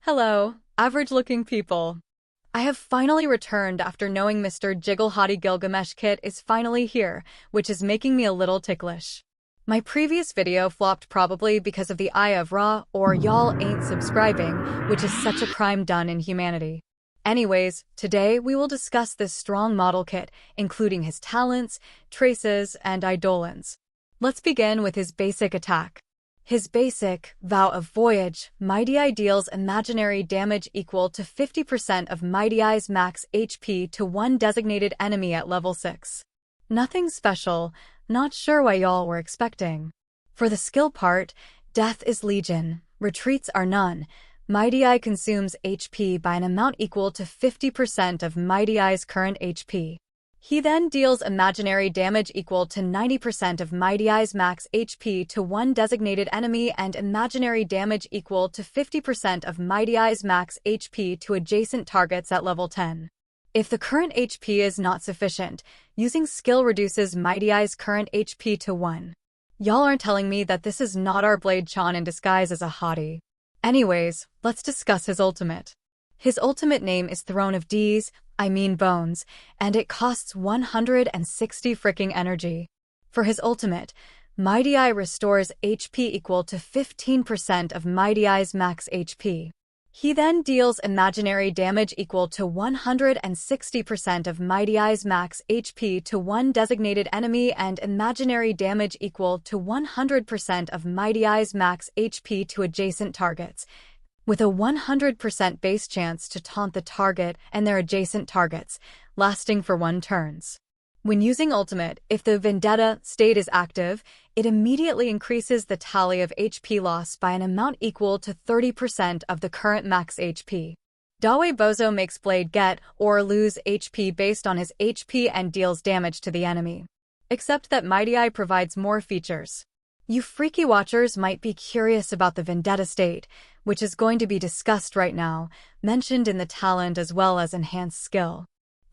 Hello, average-looking people. I have finally returned after knowing Mr. Jiggle Gilgamesh Kit is finally here, which is making me a little ticklish. My previous video flopped probably because of the Eye of Ra or y'all ain't subscribing, which is such a crime done in humanity. Anyways, today we will discuss this strong model kit, including his talents, traces, and eidolons. Let's begin with his basic attack. His basic, Vow of Voyage, MYDEI deals imaginary damage equal to 50% of MYDEI's max HP to one designated enemy at level 6. Nothing special, not sure what y'all were expecting. For the skill part, Death is Legion, retreats are none. MYDEI consumes HP by an amount equal to 50% of MYDEI's current HP. He then deals imaginary damage equal to 90% of MYDEI's max HP to one designated enemy and imaginary damage equal to 50% of MYDEI's max HP to adjacent targets at level 10. If the current HP is not sufficient, using skill reduces MYDEI's current HP to 1. Y'all aren't telling me that this is not our Blade Chan in disguise as a hottie. Anyways, let's discuss his ultimate. His ultimate name is Throne of Bones, and it costs 160 fricking energy. For his ultimate, MYDEI restores HP equal to 15% of MYDEI's max HP. He then deals imaginary damage equal to 160% of MYDEI's max HP to one designated enemy and imaginary damage equal to 100% of MYDEI's max HP to adjacent targets, with a 100% base chance to taunt the target and their adjacent targets, lasting for 1 turn. When using ultimate, if the Vendetta state is active, it immediately increases the tally of HP loss by an amount equal to 30% of the current max HP. Dawe Bozo makes Blade get or lose HP based on his HP and deals damage to the enemy. Except that MYDEI provides more features. You freaky watchers might be curious about the Vendetta state, which is going to be discussed right now, mentioned in the talent as well as enhanced skill.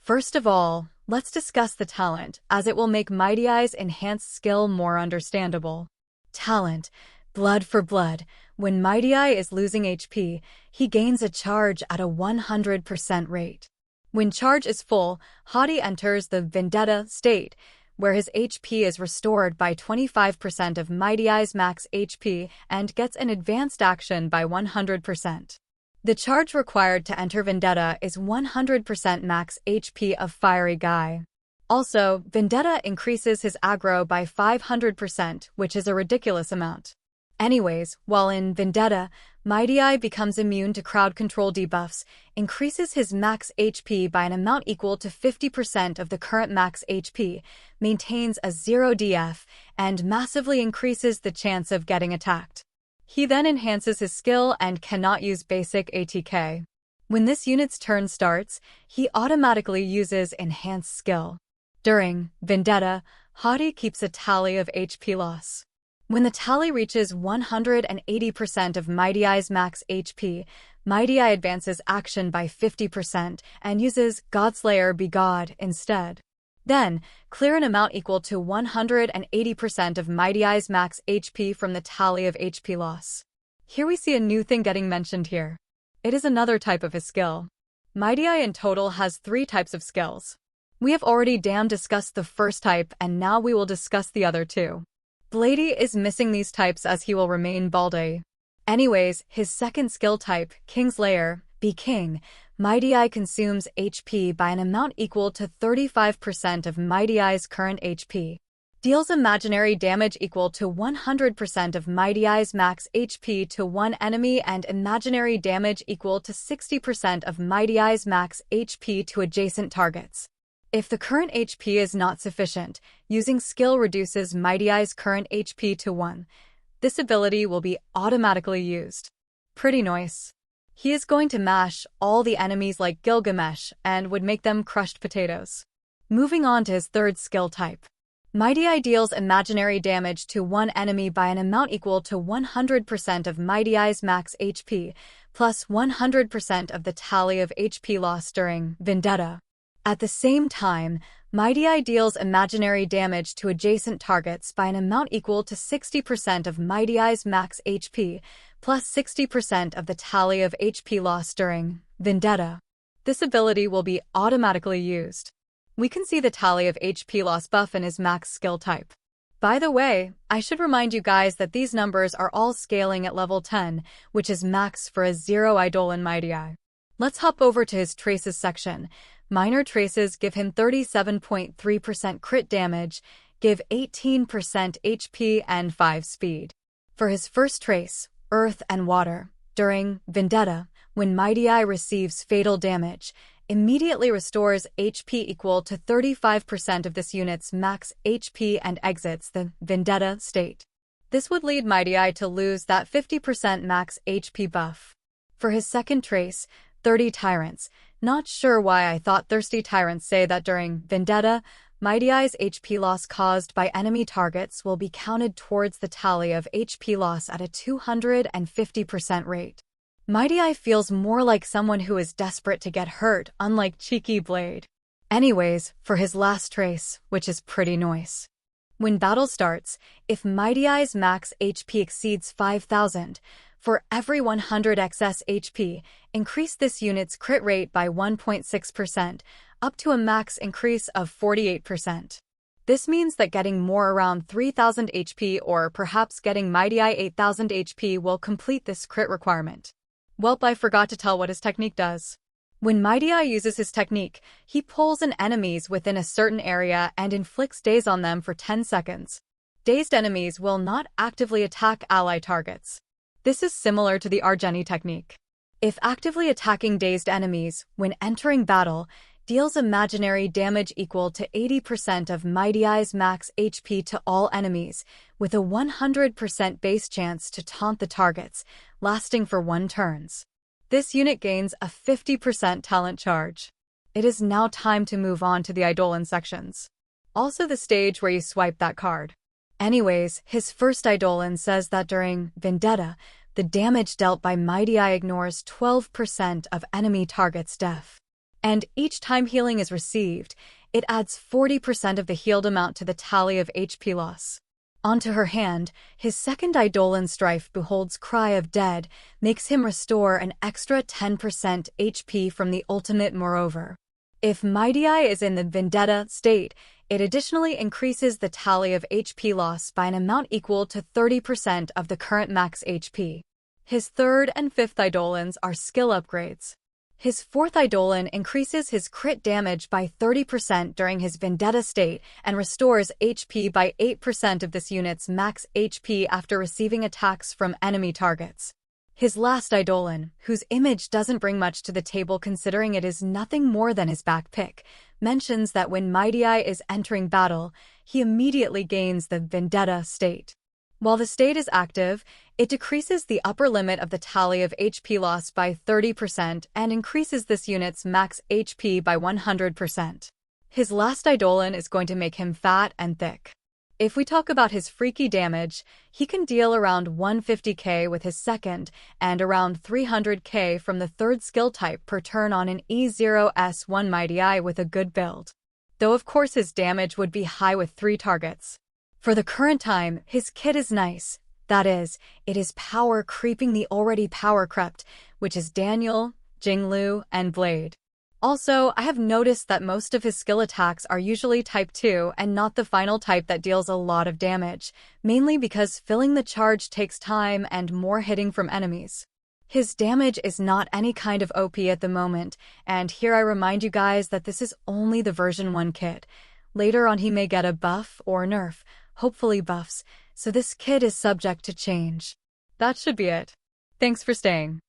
First of all, let's discuss the talent, as it will make MYDEI's enhanced skill more understandable. Talent, Blood for Blood. When MYDEI is losing HP, he gains a charge at a 100% rate. When charge is full, Hadi enters the Vendetta state, where his HP is restored by 25% of MYDEI's max HP and gets an advanced action by 100%. The charge required to enter Vendetta is 100% max HP of Fiery Guy. Also, Vendetta increases his aggro by 500%, which is a ridiculous amount. Anyways, while in Vendetta, MYDEI becomes immune to crowd control debuffs, increases his max HP by an amount equal to 50% of the current max HP, maintains a 0 DF, and massively increases the chance of getting attacked. He then enhances his skill and cannot use basic ATK. When this unit's turn starts, he automatically uses enhanced skill. During Vendetta, Hadi keeps a tally of HP loss. When the tally reaches 180% of MYDEI's max HP, MYDEI advances action by 50% and uses Godslayer Be God instead. Then, clear an amount equal to 180% of MYDEI's max HP from the tally of HP loss. Here we see a new thing getting mentioned here. It is another type of his skill. MYDEI in total has 3 types of skills. We have already discussed the first type and now we will discuss the other 2. Bladey is missing these types as he will remain Balde. Anyways, his second skill type, Kingslayer, Be King, MYDEI consumes HP by an amount equal to 35% of MYDEI's current HP. Deals imaginary damage equal to 100% of MYDEI's max HP to one enemy and imaginary damage equal to 60% of MYDEI's max HP to adjacent targets. If the current HP is not sufficient, using skill reduces MYDEI's current HP to 1. This ability will be automatically used. Pretty nice. He is going to mash all the enemies like Gilgamesh and would make them crushed potatoes. Moving on to his third skill type. MYDEI deals imaginary damage to one enemy by an amount equal to 100% of MYDEI's max HP, plus 100% of the tally of HP loss during Vendetta. At the same time, MYDEI deals imaginary damage to adjacent targets by an amount equal to 60% of MYDEI's max HP, plus 60% of the tally of HP loss during Vendetta. This ability will be automatically used. We can see the tally of HP loss buff in his max skill type. By the way, I should remind you guys that these numbers are all scaling at level 10, which is max for a 0 Eidolon MYDEI. Let's hop over to his traces section. Minor traces give him 37.3% crit damage, give 18% HP and 5 speed. For his first trace, Earth and Water, during Vendetta, when MYDEI receives fatal damage, immediately restores HP equal to 35% of this unit's max HP and exits the Vendetta state. This would lead MYDEI to lose that 50% max HP buff. For his second trace, 30 Tyrants, not sure why I thought Thirsty Tyrants say that during Vendetta, MYDEI's HP loss caused by enemy targets will be counted towards the tally of HP loss at a 250% rate. MYDEI feels more like someone who is desperate to get hurt, unlike Cheeky Blade. Anyways, for his last trace, which is pretty nice. When battle starts, if MYDEI's max HP exceeds 5,000, for every 100 excess HP, increase this unit's crit rate by 1.6%, up to a max increase of 48%. This means that getting more around 3,000 HP or perhaps getting MYDEI 8,000 HP will complete this crit requirement. Welp, I forgot to tell what his technique does. When MYDEI uses his technique, he pulls in enemies within a certain area and inflicts daze on them for 10 seconds. Dazed enemies will not actively attack ally targets. This is similar to the Argeni technique. If actively attacking dazed enemies, when entering battle, deals imaginary damage equal to 80% of MYDEI's max HP to all enemies, with a 100% base chance to taunt the targets, lasting for 1 turn. This unit gains a 50% talent charge. It is now time to move on to the Eidolon sections. Also the stage where you swipe that card. Anyways, his first Eidolon says that during Vendetta, the damage dealt by MYDEI ignores 12% of enemy targets' death. And each time healing is received, it adds 40% of the healed amount to the tally of HP loss. Onto her hand, his second Eidolon Strife Behold's Cry of Dead makes him restore an extra 10% HP from the ultimate. Moreover, if MYDEI is in the Vendetta state, it additionally increases the tally of HP loss by an amount equal to 30% of the current max HP. His third and fifth Eidolons are skill upgrades. His fourth Eidolon increases his crit damage by 30% during his Vendetta state and restores HP by 8% of this unit's max HP after receiving attacks from enemy targets. His last Eidolon, whose image doesn't bring much to the table considering it is nothing more than his back pick, mentions that when MYDEI is entering battle, he immediately gains the Vendetta state. While the state is active, it decreases the upper limit of the tally of HP loss by 30% and increases this unit's max HP by 100%. His last Eidolon is going to make him fat and thick. If we talk about his freaky damage, he can deal around 150k with his second and around 300k from the third skill type per turn on an E0S1 MYDEI with a good build. Though of course his damage would be high with 3 targets. For the current time, his kit is nice. That is, it is power creeping the already power crept, which is Daniel, Jinglu, and Blade. Also, I have noticed that most of his skill attacks are usually type 2 and not the final type that deals a lot of damage, mainly because filling the charge takes time and more hitting from enemies. His damage is not any kind of OP at the moment, and here I remind you guys that this is only the version 1 kit. Later on he may get a buff or nerf, hopefully buffs, so this kit is subject to change. That should be it. Thanks for staying.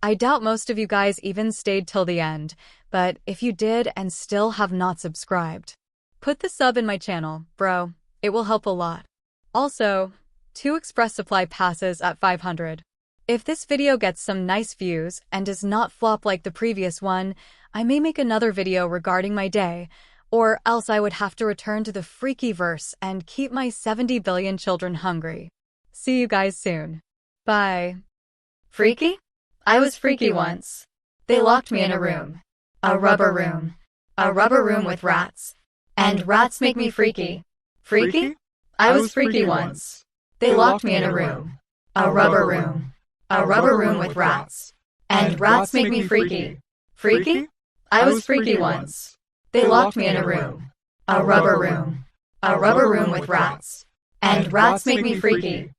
I doubt most of you guys even stayed till the end, but if you did and still have not subscribed, put the sub in my channel, bro. It will help a lot. Also, 2 express supply passes at 500. If this video gets some nice views and does not flop like the previous one, I may make another video regarding MYDEI, or else I would have to return to the freaky verse and keep my 70 billion children hungry. See you guys soon. Bye. Freaky? I was freaky once. They locked me in a room. A rubber room. A rubber room with rats. And rats make me freaky. Freaky? I was freaky once. They locked me in a room. A rubber room. A rubber room with rats. And rats make me freaky. Freaky? I was freaky once. They locked me in a room. A rubber room. A rubber room with rats. And rats make me freaky.